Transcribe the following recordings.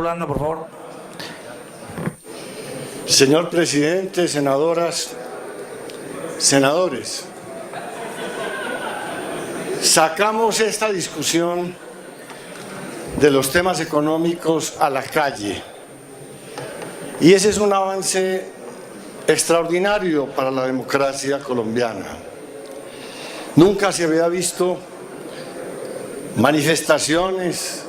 Hablando, por favor. Señor presidente, senadoras, senadores, sacamos esta discusión de los temas económicos a la calle y ese es un avance extraordinario para la democracia colombiana. Nunca se había visto manifestaciones,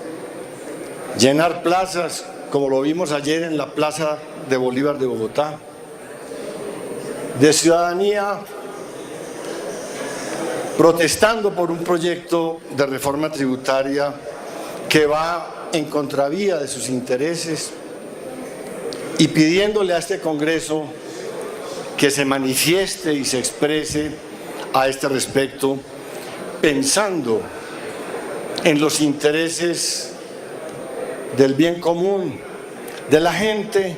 llenar plazas, como lo vimos ayer en la Plaza de Bolívar de Bogotá, de ciudadanía protestando por un proyecto de reforma tributaria que va en contravía de sus intereses y pidiéndole a este Congreso que se manifieste y se exprese a este respecto, pensando en los intereses del bien común, de la gente,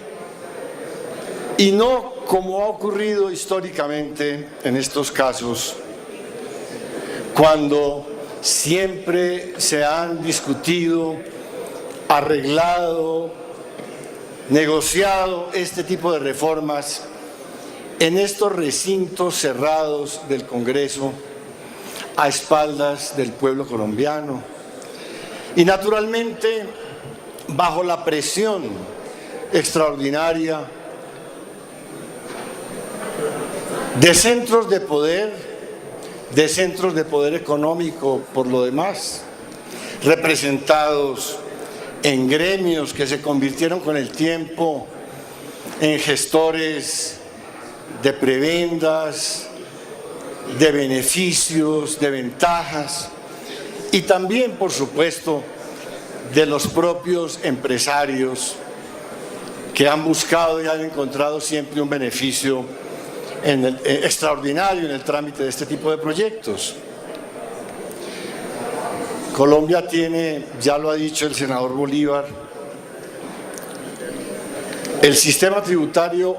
y no como ha ocurrido históricamente en estos casos, cuando siempre se han discutido, arreglado, negociado este tipo de reformas en estos recintos cerrados del Congreso a espaldas del pueblo colombiano. Y naturalmente, bajo la presión extraordinaria de centros de poder económico, por lo demás, representados en gremios que se convirtieron con el tiempo en gestores de prebendas, de beneficios, de ventajas, y también, por supuesto, de los propios empresarios que han buscado y han encontrado siempre un beneficio extraordinario en el trámite de este tipo de proyectos. Colombia tiene, ya lo ha dicho el senador Bolívar, el sistema tributario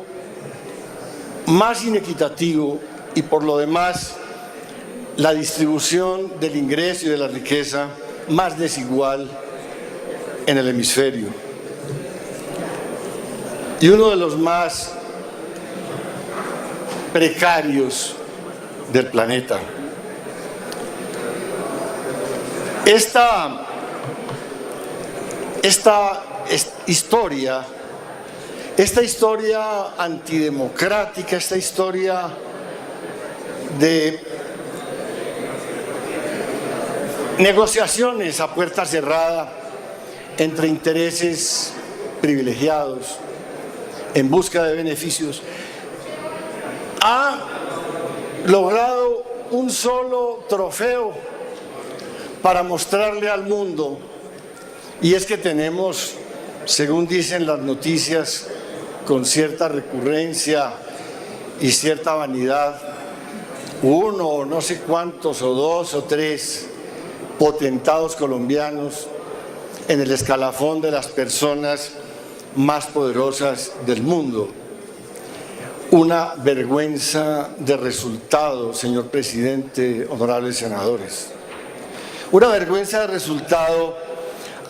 más inequitativo y por lo demás la distribución del ingreso y de la riqueza más desigual en el hemisferio, y uno de los más precarios del planeta. Esta historia antidemocrática, esta historia de negociaciones a puerta cerrada entre intereses privilegiados en busca de beneficios, ha logrado un solo trofeo para mostrarle al mundo, y es que tenemos, según dicen las noticias, con cierta recurrencia y cierta vanidad, uno o no sé cuántos o dos o tres potentados colombianos en el escalafón de las personas más poderosas del mundo. Una vergüenza de resultado, señor presidente, honorables senadores. Una vergüenza de resultado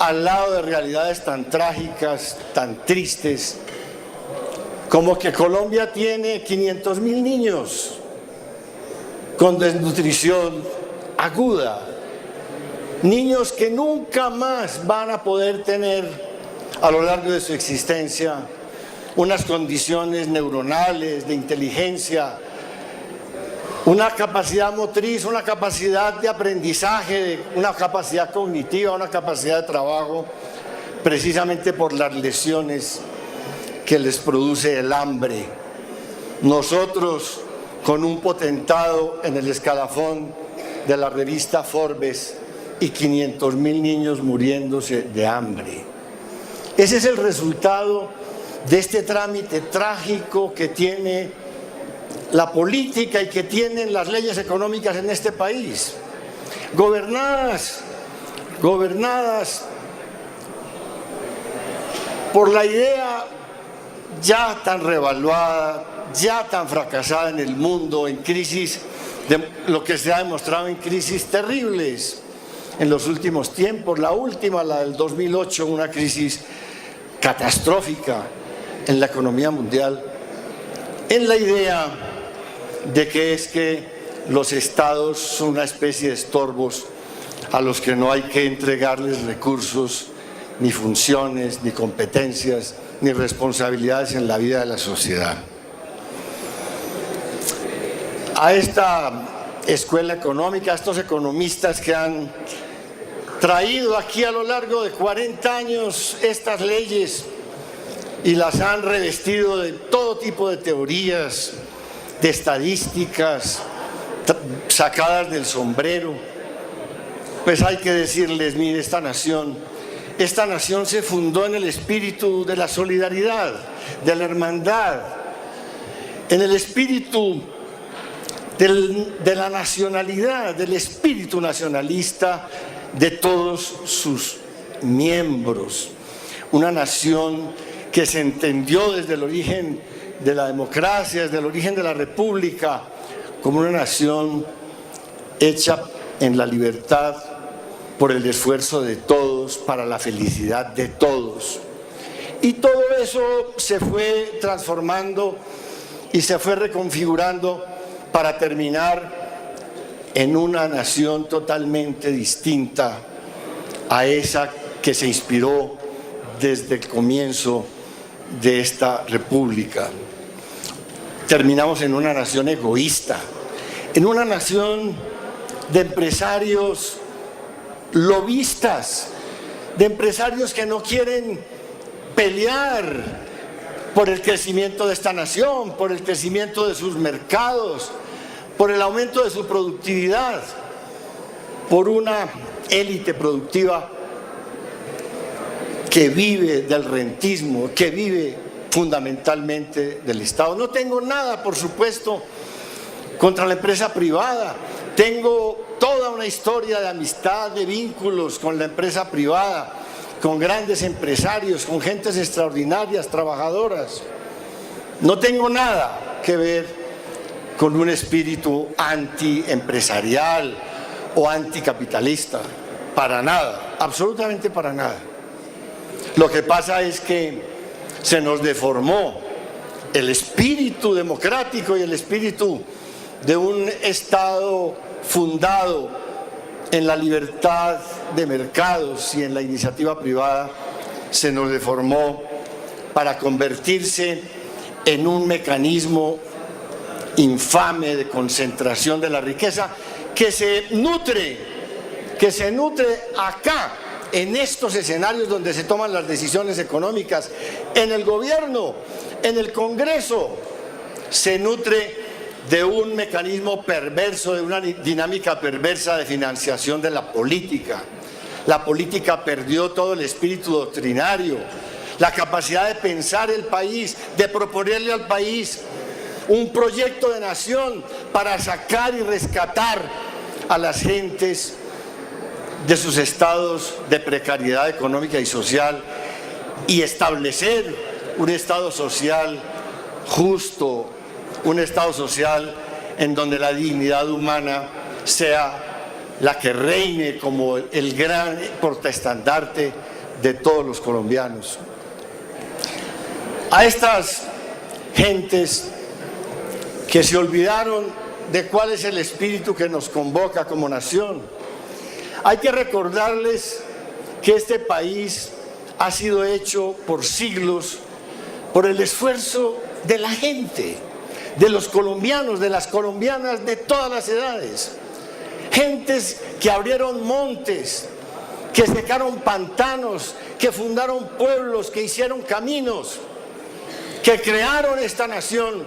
al lado de realidades tan trágicas, tan tristes, como que Colombia tiene 500.000 niños con desnutrición aguda. Niños que nunca más van a poder tener a lo largo de su existencia unas condiciones neuronales, de inteligencia, una capacidad motriz, una capacidad de aprendizaje, una capacidad cognitiva, una capacidad de trabajo, precisamente por las lesiones que les produce el hambre. Nosotros, con un potentado en el escalafón de la revista Forbes, y 500.000 niños muriéndose de hambre. Ese es el resultado de este trámite trágico que tiene la política y que tienen las leyes económicas en este país, gobernadas por la idea ya tan revaluada, ya tan fracasada en el mundo, en crisis, de lo que se ha demostrado en crisis terribles en los últimos tiempos. La última, la del 2008, una crisis catastrófica en la economía mundial, en la idea de que los estados son una especie de estorbos a los que no hay que entregarles recursos, ni funciones, ni competencias, ni responsabilidades en la vida de la sociedad. A esta escuela económica, a estos economistas que han traído aquí a lo largo de 40 años estas leyes y las han revestido de todo tipo de teorías, de estadísticas sacadas del sombrero, pues hay que decirles: mire, esta nación se fundó en el espíritu de la solidaridad, de la hermandad, en el espíritu de la nacionalidad, del espíritu nacionalista de todos sus miembros. Una nación que se entendió desde el origen de la democracia, desde el origen de la república, como una nación hecha en la libertad por el esfuerzo de todos, para la felicidad de todos. Y todo eso se fue transformando y se fue reconfigurando para terminar en una nación totalmente distinta a esa que se inspiró desde el comienzo de esta república. Terminamos en una nación egoísta, en una nación de empresarios lobistas, de empresarios que no quieren pelear por el crecimiento de esta nación, por el crecimiento de sus mercados, por el aumento de su productividad, por una élite productiva que vive del rentismo, que vive fundamentalmente del Estado. No tengo nada, por supuesto, contra la empresa privada. Tengo toda una historia de amistad, de vínculos con la empresa privada, con grandes empresarios, con gentes extraordinarias, trabajadoras. No tengo nada que ver con un espíritu antiempresarial o anticapitalista, para nada, absolutamente para nada. Lo que pasa es que se nos deformó el espíritu democrático y el espíritu de un Estado fundado en la libertad de mercados y en la iniciativa privada. Se nos deformó para convertirse en un mecanismo infame de concentración de la riqueza que se nutre acá, en estos escenarios donde se toman las decisiones económicas, en el gobierno, en el Congreso. Se nutre de un mecanismo perverso, de una dinámica perversa de financiación de la política. La política perdió todo el espíritu doctrinario, la capacidad de pensar el país, de proponerle al país un proyecto de nación para sacar y rescatar a las gentes de sus estados de precariedad económica y social y establecer un estado social justo, un estado social en donde la dignidad humana sea la que reine como el gran portaestandarte de todos los colombianos. A estas gentes que se olvidaron de cuál es el espíritu que nos convoca como nación, hay que recordarles que este país ha sido hecho por siglos por el esfuerzo de la gente, de los colombianos, de las colombianas de todas las edades. Gentes que abrieron montes, que secaron pantanos, que fundaron pueblos, que hicieron caminos, que crearon esta nación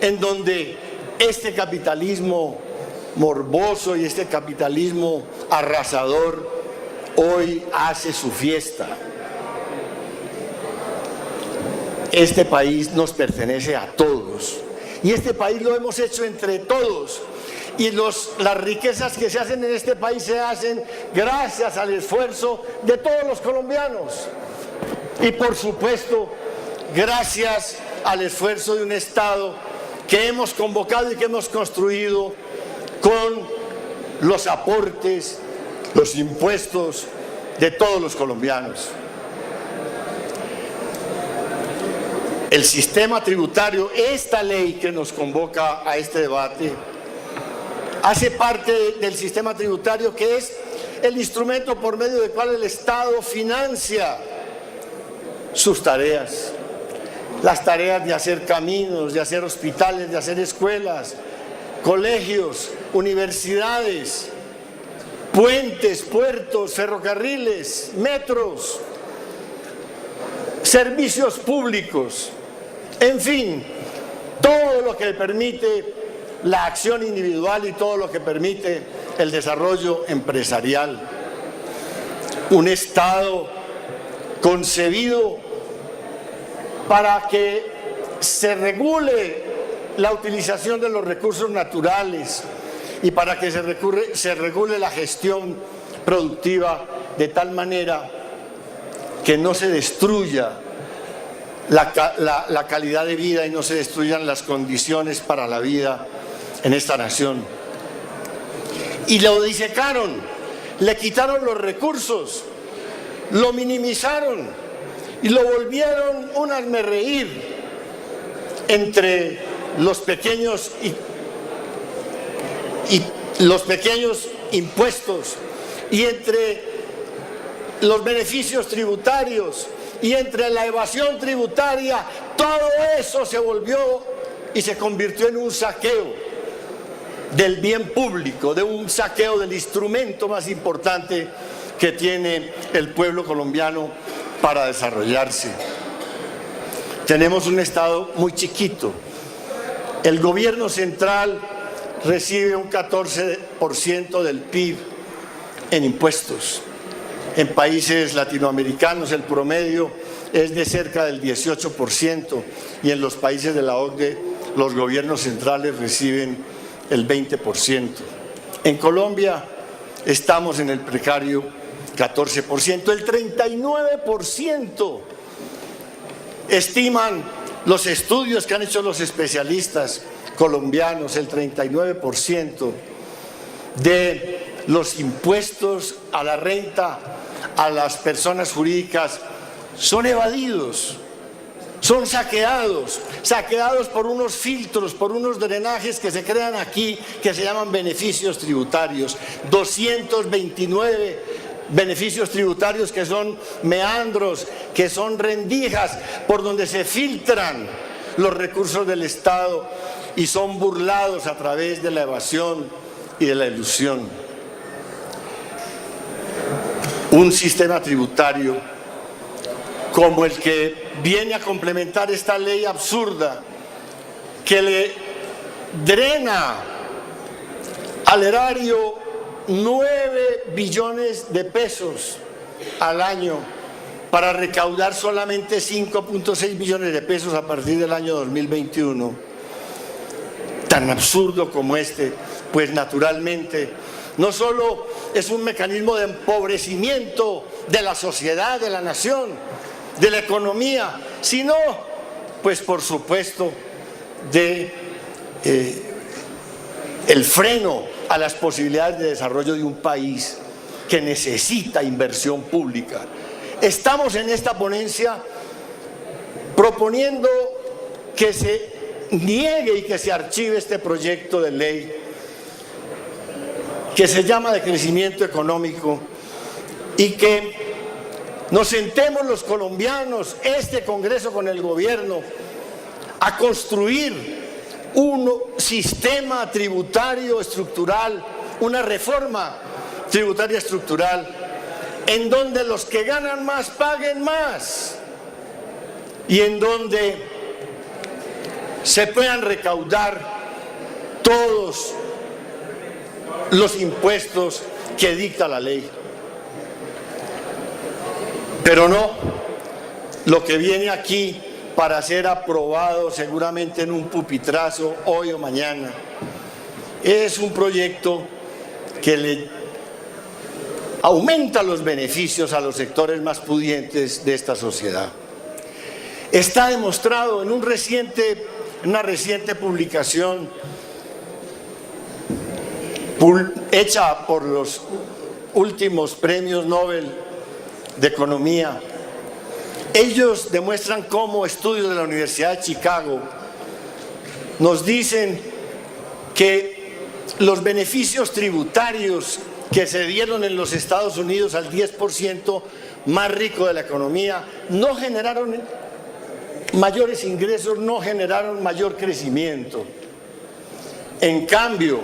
en donde este capitalismo morboso y este capitalismo arrasador hoy hace su fiesta. Este país nos pertenece a todos y este país lo hemos hecho entre todos, y las riquezas que se hacen en este país se hacen gracias al esfuerzo de todos los colombianos y, por supuesto, gracias al esfuerzo de un Estado que hemos convocado y que hemos construido con los aportes, los impuestos de todos los colombianos. El sistema tributario, esta ley que nos convoca a este debate, hace parte del sistema tributario que es el instrumento por medio del cual el Estado financia sus tareas. Las tareas de hacer caminos, de hacer hospitales, de hacer escuelas, colegios, universidades, puentes, puertos, ferrocarriles, metros, servicios públicos, en fin, todo lo que permite la acción individual y todo lo que permite el desarrollo empresarial. Un Estado concebido para que se regule la utilización de los recursos naturales y para que se regule la gestión productiva de tal manera que no se destruya la calidad de vida y no se destruyan las condiciones para la vida en esta nación. Y lo disecaron, le quitaron los recursos, lo minimizaron y lo volvieron un hazmerreír entre los pequeños y los pequeños impuestos y entre los beneficios tributarios y entre la evasión tributaria. Todo eso se volvió y se convirtió en un saqueo del bien público, de un saqueo del instrumento más importante que tiene el pueblo colombiano para desarrollarse. Tenemos un Estado muy chiquito. El gobierno central recibe un 14% del PIB en impuestos. En países latinoamericanos el promedio es de cerca del 18% y en los países de la OCDE los gobiernos centrales reciben el 20%. En Colombia estamos en el precario 14%, el 39% estiman los estudios que han hecho los especialistas colombianos, el 39% de los impuestos a la renta a las personas jurídicas son evadidos, son saqueados por unos filtros, por unos drenajes que se crean aquí, que se llaman beneficios tributarios. 229 beneficios tributarios que son meandros, que son rendijas por donde se filtran los recursos del Estado y son burlados a través de la evasión y de la ilusión. Un sistema tributario como el que viene a complementar esta ley absurda que le drena al erario 9 billones de pesos al año para recaudar solamente 5.6 billones de pesos a partir del año 2021. Tan absurdo como este, pues naturalmente no solo es un mecanismo de empobrecimiento de la sociedad, de la nación, de la economía, sino, pues por supuesto, de el freno a las posibilidades de desarrollo de un país que necesita inversión pública. Estamos en esta ponencia proponiendo que se niegue y que se archive este proyecto de ley que se llama de crecimiento económico y que nos sentemos los colombianos, este Congreso con el gobierno, a construir un sistema tributario estructural, una reforma tributaria estructural, en donde los que ganan más paguen más y en donde se puedan recaudar todos los impuestos que dicta la ley. Pero no, lo que viene aquí para ser aprobado seguramente en un pupitrazo hoy o mañana es un proyecto que le aumenta los beneficios a los sectores más pudientes de esta sociedad. Está demostrado en una reciente publicación hecha por los últimos premios Nobel de Economía, Ellos demuestran cómo estudios de la Universidad de Chicago nos dicen que los beneficios tributarios que se dieron en los Estados Unidos al 10% más rico de la economía no generaron mayores ingresos, no generaron mayor crecimiento. En cambio,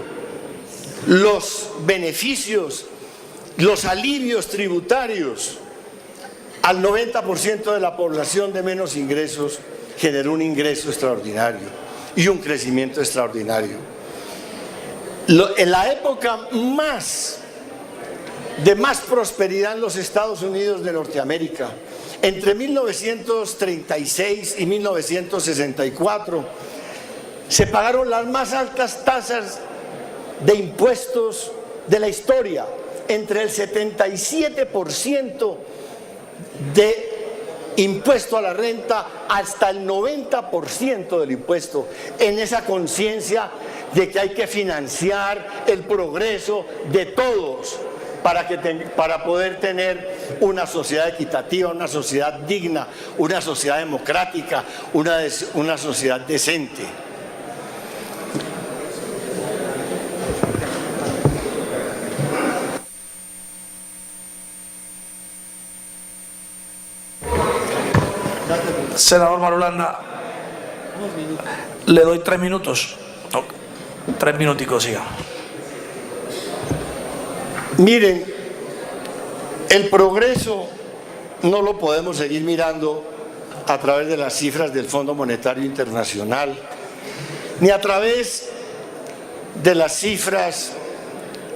los beneficios, los alivios tributarios al 90% de la población de menos ingresos generó un ingreso extraordinario y un crecimiento extraordinario. En la época de más prosperidad en los Estados Unidos de Norteamérica, entre 1936 y 1964, se pagaron las más altas tasas de impuestos de la historia, entre el 77% de impuesto a la renta hasta el 90% del impuesto, en esa conciencia de que hay que financiar el progreso de todos para poder tener una sociedad equitativa, una sociedad digna, una sociedad democrática, una sociedad decente. Senador Marulanda, le doy 3 minutos. 3 minuticos, siga. Miren, el progreso no lo podemos seguir mirando a través de las cifras del Fondo Monetario Internacional, ni a través de las cifras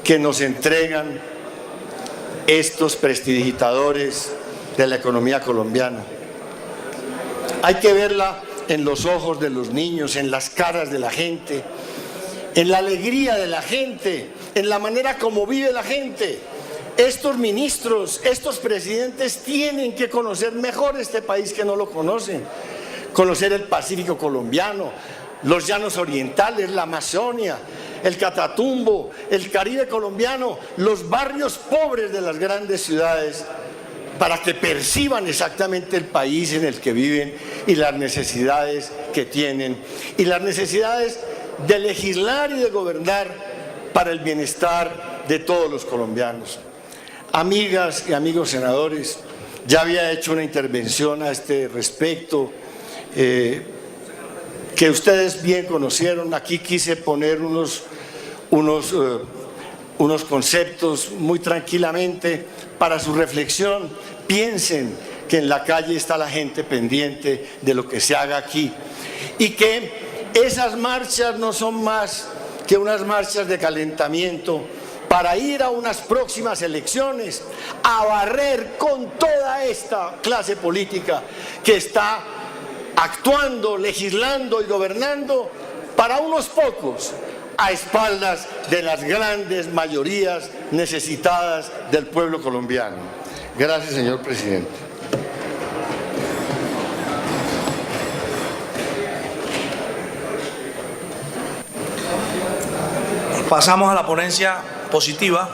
que nos entregan estos prestidigitadores de la economía colombiana. Hay que verla en los ojos de los niños, en las caras de la gente, en la alegría de la gente, en la manera como vive la gente. Estos ministros, estos presidentes tienen que conocer mejor este país que no lo conocen, conocer el Pacífico colombiano, los llanos orientales, la Amazonia, el Catatumbo, el Caribe colombiano, los barrios pobres de las grandes ciudades, para que perciban exactamente el país en el que viven y las necesidades que tienen y las necesidades de legislar y de gobernar para el bienestar de todos los colombianos. Amigas y amigos senadores, ya había hecho una intervención a este respecto que ustedes bien conocieron. Aquí quise poner unos conceptos muy tranquilamente para su reflexión. Piensen que en la calle está la gente pendiente de lo que se haga aquí y que esas marchas no son más que unas marchas de calentamiento para ir a unas próximas elecciones a barrer con toda esta clase política que está actuando, legislando y gobernando para unos pocos, a espaldas de las grandes mayorías necesitadas del pueblo colombiano. Gracias, señor presidente. Pasamos a la ponencia positiva.